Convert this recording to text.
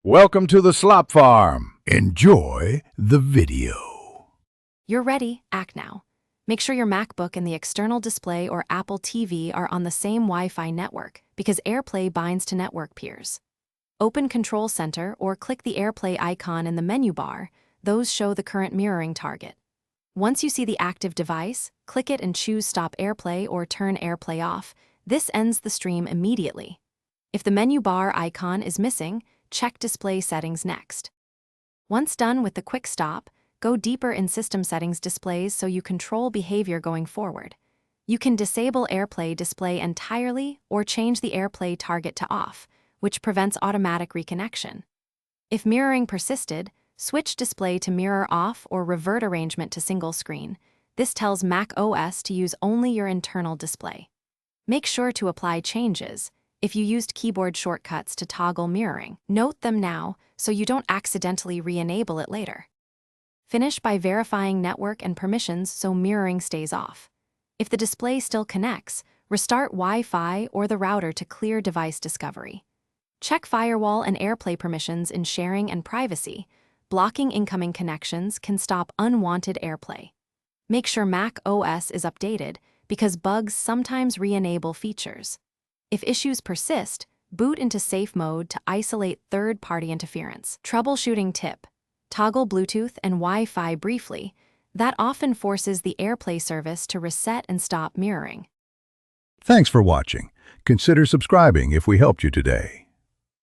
Welcome to the Slop Farm. Enjoy the video. You're ready, act now. Make sure your MacBook and the external display or Apple TV are on the same Wi-Fi network because AirPlay binds to network peers. Open Control Center or click the AirPlay icon in the menu bar. Those show the current mirroring target. Once you see the active device, click it and choose Stop AirPlay or Turn AirPlay off. This ends the stream immediately. If the menu bar icon is missing, check Display Settings next. Once done with the quick stop, go deeper in System Settings displays so you control behavior going forward. You can disable AirPlay display entirely or change the AirPlay target to off, which prevents automatic reconnection. If mirroring persisted, switch display to mirror off or revert arrangement to single screen. This tells Mac OS to use only your internal display. Make sure to apply changes. If you used keyboard shortcuts to toggle mirroring, note them now so you don't accidentally re-enable it later. Finish by verifying network and permissions so mirroring stays off. If the display still connects, restart Wi-Fi or the router to clear device discovery. Check firewall and AirPlay permissions in sharing and privacy. Blocking incoming connections can stop unwanted AirPlay. Make sure Mac OS is updated because bugs sometimes re-enable features. If issues persist, boot into safe mode to isolate third-party interference. Troubleshooting tip: toggle Bluetooth and Wi-Fi briefly. That often forces the AirPlay service to reset and stop mirroring. Thanks for watching. Consider subscribing if we helped you today.